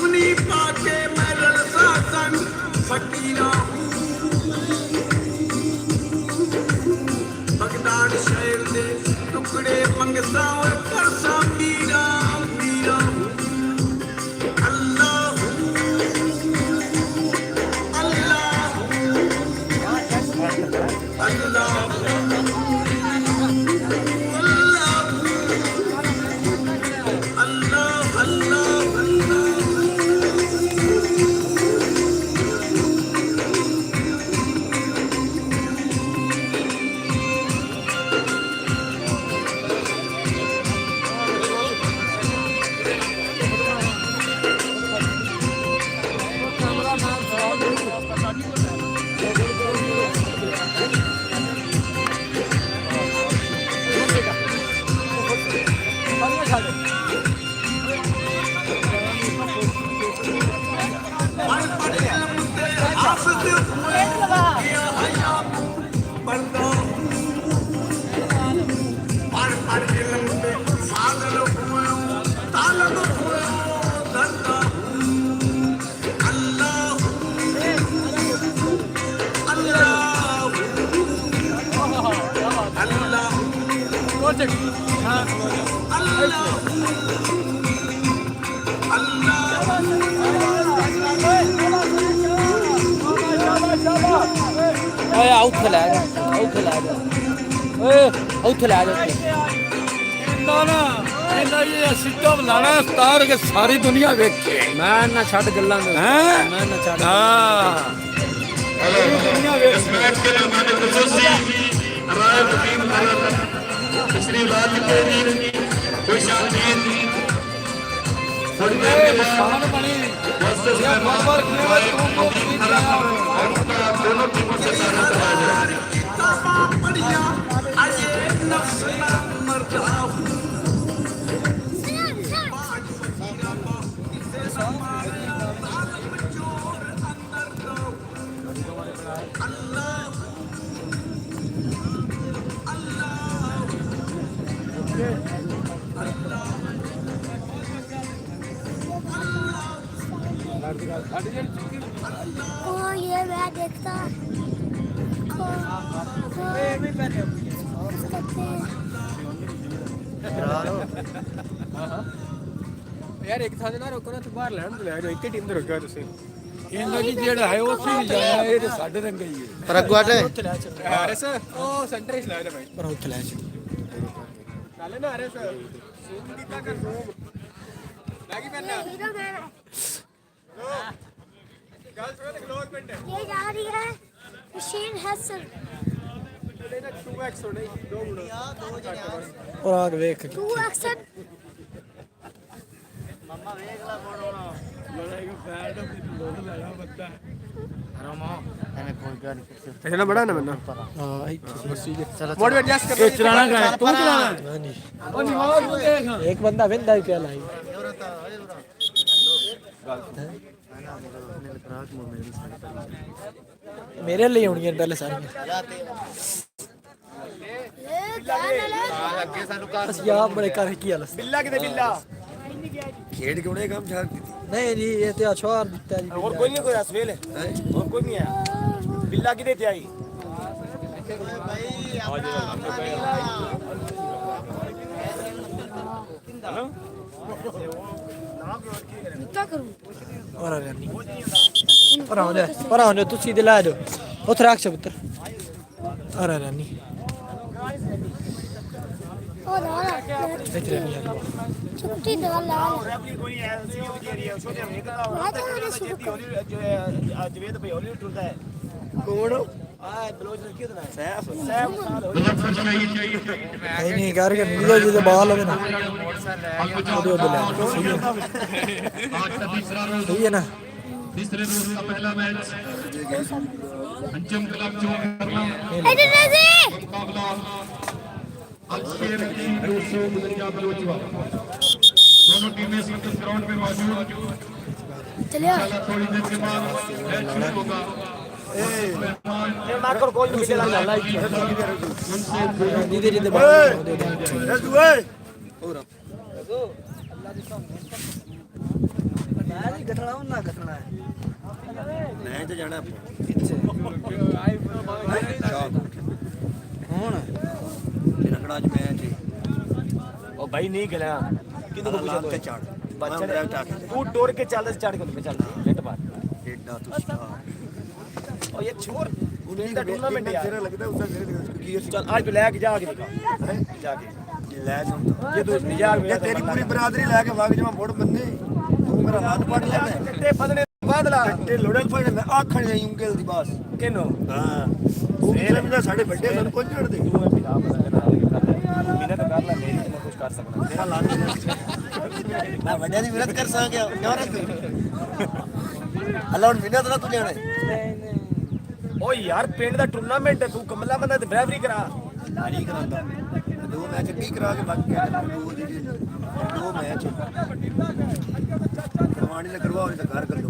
दुश्मनी पाके मैं रलसा सन फकीरा हूँ बगदाद शहर दे टुकड़े मंगसा और करसा मीरा मीरा हूँ अल्लाह अल्लाह अल्लाह सारी दुनिया वेखे मैं ना छड़ गल्लां में मैं ना छड़ हां दुनिया वेख राय हकीम पिछली बात के जी खुशामदीद शान बनी ये बार दोनों टीमों से बढ़िया अजे नफ्स ना मरदा हूँ ये मैं देखता यार एक था ना रोको ना तू बाहर लैन ले जाओ एक टीम ते रोको तुसी ਇਹਨਾਂ ਜੀ ਜਿਹੜਾ ਹੈ ਉਹ ਵੀ ਜਾਇਆ ਇਹ ਤੇ ਸਾਡੇ ਰੰਗ ਹੀ ਹੈ ਪਰ ਅੱਗੋਂ ਆਟੇ ਅਰੇ ਸਰ ਉਹ ਸੈਂਟਰ ਇਸ ਲਾਇਆ ਭਾਈ ਪਰ ਉੱਥੇ ਲੈ ਚੱਲੇ ਨਾ ਅਰੇ ਸਰ ਜ਼ੂਮ ਕੀਤਾ ਕਰ ਜ਼ੂਮ ਲਾਗੀ ਪੈਣਾ ਗੱਲ ਸੁਣ ਇੱਕ ਲੋਕ ਮਿੰਟ ये जा रही है मशीन हसन ਇਹਦਾ 2x ਹੋਣਾ 2 ਗੁਣਾ और आग वेख 2x मम्मा वेख ला फोटो ਲੜਾਈ ਨੂੰ ਫੈਟ ਲੋਡ ਲਾਇਆ ਬੱਤਾ रमो मैंने कोई गाड़ी फिर इतना बड़ा ना बनना हां इतना बस ये चलो मोड एडजस्ट कर चलाना का तू चलाना हां जी ओ निवाज तू देख एक बंदा वेंदा क्या लाई मेरे लिए होनी है पहले सारी बस यार बड़े कर की हालत बिल्ला किते बिल्ला खेड क्यों ने काम छाड़ दी नहीं जी ये तो छोड़ दिता जी और कोई नहीं कोई असवेल है और कोई नहीं है बिल्ला किते थे आई क्या करूं और रानी और आने तू सीधे ला दो उधर रख पुत्र और रानी और इधर नहीं छुट्टी दवाल ला कोई है सीओ दे रही है उसको दे जवेद भाई हॉलीवुड टूरता है कौन हां ब्लोज लड़की होता है सैफ सैफ नहीं कर के नीलो जी तो बाल है ना सही है ना तीसरे रोज का पहला मैच पंचम क्लब जो इधर रजी मुकाबला अक्षर की 200 गुजरिया बलोचवा दोनों टीमें संतोष ग्राउंड में मौजूद चलिए थोड़ी देर के बाद मैच शुरू होगा मार्कर कोई नहीं मिलेगा ला धीरे धीरे बाल रजू ए ਕਥਣਾ ਉਹਨਾਂ ਕਥਣਾ ਹੈ ਮੈਂ ਤੇ ਜਾਣਾ ਆਪਾਂ ਕਿੱਥੇ ਹੁਣ ਰਖੜਾ ਚ ਮੈਚ ਉਹ ਭਾਈ ਨਹੀਂ ਗਲਿਆ ਕਿਦੋਂ ਕਿਦੋਂ ਪੁੱਛਿਆ ਲਾਲ ਤੇ ਤੂੰ ਚੜ ਬੱਚੇ ਮੈਂ ਟਾਕ ਤੂੰ ਟੋਰ ਕੇ ਚੱਲਦਾ ਚੜ ਕੇ ਚੱਲ ਲੈਟ ਮਾਰ ਏਡਾ ਤੁਸੀਂ ਉਹ ਇਹ ਛੋਰ ਉਹਨੇ ਦਾ ਟੂਰਨਾਮੈਂਟ ਯਾਰ ਤੇਰਾ ਲੱਗਦਾ ਉਸਦਾ ਕੀ ਚੱਲ ਅੱਜ ਲੈ ਕੇ ਜਾ ਕੇ ਦਿਖਾ ਜਾ ਕੇ ਲੈ ਜਾਂਦਾ ਜੇ ਤੂੰ ਨਿਜਾਰ ਇਹ ਤੇਰੀ ਪੂਰੀ ਬਰਾਦਰੀ ਲੈ ਕੇ ਵਗ ਜਾਵਾਂ ਮੋੜ ਬੰਦੇ ਤੂੰ ਮੇਰਾ ਹੱਥ ਪੜ ਲੈਣਾ ਤੇ ਫਦਨੇ ਬਾਦਲਾ ਤੇ ਲੋੜਨ ਫੜ ਮੈਂ ਆਖਣ ਜਾਈ ਉਂਗਲ ਦੀ ਬਾਸ ਕਿਨੂੰ ਹਾਂ ਉਹ ਵੀ ਸਾਡੇ ਵੱਡੇ ਸਾਨੂੰ ਕੁਝ ਛੱਡਦੇ ਤੂੰ ਇਹ ਪਿਲਾ ਮਿਹਨਤ ਕਰ ਲੈ ਮੇਰੀ ਮੈਂ ਕੁਝ ਕਰ ਸਕਦਾ ਤੇਰਾ ਲਾ ਦੇ ਮੈਂ ਵੱਡਿਆਂ ਦੀ ਮਿਹਨਤ ਕਰ ਸਕਿਆ ਕਿਉਂ ਰੇ ਤੂੰ ਅੱਲਾ ਹੁਣ ਮਿਹਨਤ ਨਾ ਤੂੰ ਲੈਣਾ ਓ ਯਾਰ ਪਿੰਡ ਦਾ ਟੂਰਨਾਮੈਂਟ ਹੈ ਤੂੰ ਕਮਲਾ ਬੰਦਾ ਤੇ ਬਰਾਬਰੀ ਕਰਾ ਨਹੀਂ ਕਰਾਂਦਾ ਦੋ ਮੈਚ ਕੀ ਕਰਾ ਕੇ ਬਾਕੀ ਦੋ ਮੈਚ ਕਮਾਣੀ ਨੇ ਕਰਵਾਓ ਨਹੀਂ ਤਾਂ ਘਰ ਕਰ ਲਓ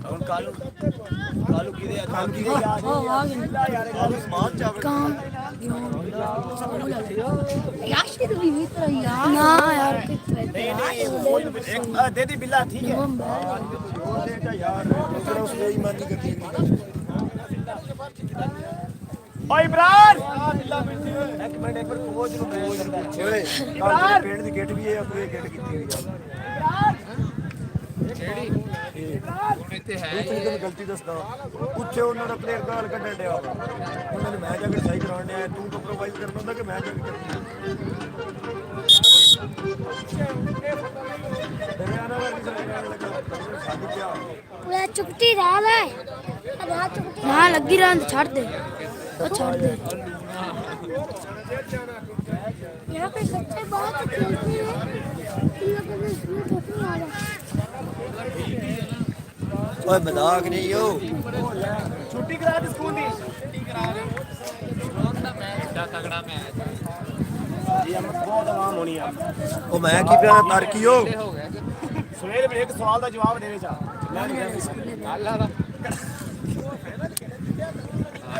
ਹੁਣ ਕਾਲੂ ਕਿਹਦੇ ਆ ਕਾਲੂ ਕਿਹਦੇ ਆ ਉਹ ਆ ਗਏ ਯਾਰ ਸਮਾਨ ਚਾਵਲ काम यार ये तो भी मित्र यार ना यार कितने ਇੱਕ ਦੇ ਦੀ ਬਿੱਲਾ ਠੀਕ ਹੈ ਯਾਰ ਉਸ ਲਈ ਮਾਨੀ ਕਰਦੀ ਓਏ ਇਮਰਾਨ ਇੱਕ ਮਿੰਟ ਇੱਕ ਕੋਚ ਨੂੰ ਬੋਲ ਕਰਦਾ ਓਏ ਕਾਲ ਪਿੰਡ ਦੀ ਗਿੱਟ ਵੀ ਇਹ ਆਪਣੀ ਗਿੱਟ ਕੀਤੀ ਹੋਈ ਆ ਇੱਥੇ ਹੈ ਇਹ ਤੈਨੂੰ ਗਲਤੀ ਦੱਸਦਾ ਉੱਥੇ ਉਹਨਾਂ ਦਾ ਪਲੇਅਰ ਗਾਲ ਕੱਢਣ ਡਿਆ ਉਹਨਾਂ ਨੇ ਮੈਚ ਆ ਕੇ ਸਹੀ ਕਰਾਉਣ ਡਿਆ ਤੂੰ ਕੰਪਰੋਮਾਈਜ਼ ਕਰਨਾ ਹੁੰਦਾ ਕਿ ਮੈਚ ਆ ਕੇ ਕਰਨਾ ਤੇਰੇ ਆਣਾ ਵਾਲੀ ਸਰਕਾਰ ਲੱਗਾ ਸਾਡੀ ਕਿਆ पूरा चुपटी डाल है ना लगी रहा तो छोड़ दे वो छोड़ दे यहाँ पे बच्चे बहुत खेलते हैं ये कभी इसमें ठोकने वाला ਓਏ ਮਜ਼ਾਕ ਨਹੀਂ ਓ ਛੁੱਟੀ ਕਰਾ ਦੇ ਸਕੂਲ ਦੀ ਤਗੜਾ ਮੈਚ ਇਹ ਬਹੁਤ ਆਵਾਮ ਹੋਣੀ ਆ ਉਹ ਮੈਂ ਕੀ ਪਿਆ ਤਰਕੀ ਓ ਹੋ ਗਿਆ ਸੁਹੇਲ ਮੇਰੇ ਇੱਕ ਸਵਾਲ ਦਾ ਜਵਾਬ ਦੇਵੇ ਚਾ ਅੱਲਾ ਦਾ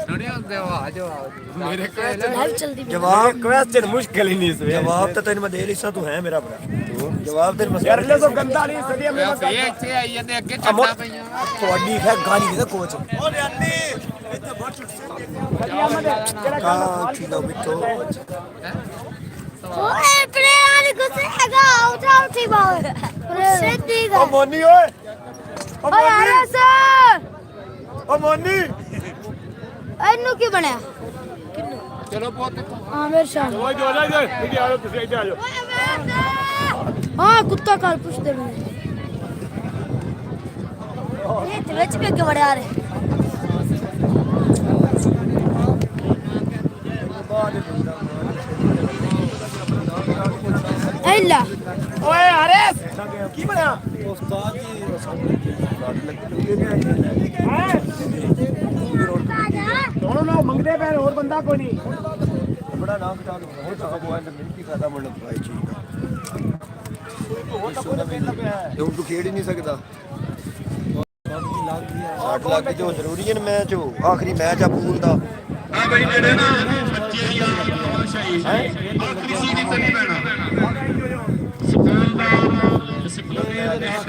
ਨਹੀਂ ਹੁੰਦੇ ਆ ਜਵਾਬ ਮੇਰੇ ਕੋਲ लाइव चलती ਜਵਾਬ ਕੁਐਸਚਨ ਮੁਸ਼ਕਿਲ ਹੀ ਨਹੀਂ ਸੁਹੇਲ ਜਵਾਬ ਤਾਂ ਤੈਨੂੰ ਮੈਂ ਦੇ ਲਿਆ ਤੂੰ ਹੈ ਮੇਰਾ ਭਰਾ ਜਵਾਬ ਤੈਨੂੰ ਮੈਂ ਯਾਰ ਲੈ ਸੋ ਗੰਦਾ ਨਹੀਂ ਸਦੀ ਮੈਂ ਫੇ ਇੱਥੇ ਆਈ ਜਾਂਦੇ ਅੱਗੇ ਛੱਡਾਂ ਪਈਆਂ ਤੁਹਾਡੀ ਖੈਰ ਗਾਲੀ ਨਹੀਂ ਕੋਚ ਕਾ ਚੀਦਾ ਮਿੱਠੋ ओए प्लेयर गुस्सेगा उठा उठी बाल गुस्से दी ਓ ਮੋਨੀ ਓਏ ओए अरे सर ਓ ਮੋਨੀ ਇਹਨੂੰ ਕੀ ਬਣਿਆ ਚਲੋ ਬਹੁਤ ਆਮਿਰ ਸ਼ਾਹ ਓਏ ਜੋ ਜਾ ਇੱਥੇ ਆ ਜਾਓ ਤੁਸੀਂ ਇੱਥੇ ਆ ਜਾਓ ਹਾਂ ਕੁੱਤਾ ਕਾਲ ਪੁੱਛਦੇ ਮੈਨੂੰ ਇਹ ਤੇ ਵਿੱਚ ਵੀ ਅੱਗੇ ਵੜਿਆ ਰੇ ਐਲਾ ਓਏ ਹਰੇਸ ਕੀ ਬਣਿਆ ਉਸਤਾਦ ਜੀ ਦੋਨੋਂ ਲੋਕ ਮੰਗਦੇ ਪਏ ਹੋਰ ਬੰਦਾ ਕੋਈ ਨਹੀਂ ਬੜਾ ਨਾਮ ਕਟਾ ਲਓ ਹੋਰ ਤਾਂ ਕੋਈ ਨਹੀਂ ਕੀ ਫਾਇਦਾ ਮੁੰਡਾ ਭਾਈ ਜੀ ਹੋਰ ਤਾਂ ਕੋਈ ਨਾ ਪੈਂਦਾ ਪਿਆ ਹੈ ਹੁਣ ਤੂੰ ਖੇਡ ਹੀ ਨਹੀਂ ਸਕਦਾ 60 ਲੱਖ ਜੋ ਜ਼ਰੂਰੀ ਹੈ ਮੈਚ ਉਹ ਆਖਰੀ ਮੈਚ ਆ ਪੂਲ ਦਾ ਹਾਂ ਬਈ ਜਿਹੜੇ ਨਾ ਬੱਚੇ ਦੀ ਆਖਰੀ ਸੀ ਨਹੀਂ ਕਰਨੀ ਪੈਣਾ ਸਕੂਲ ਦਾ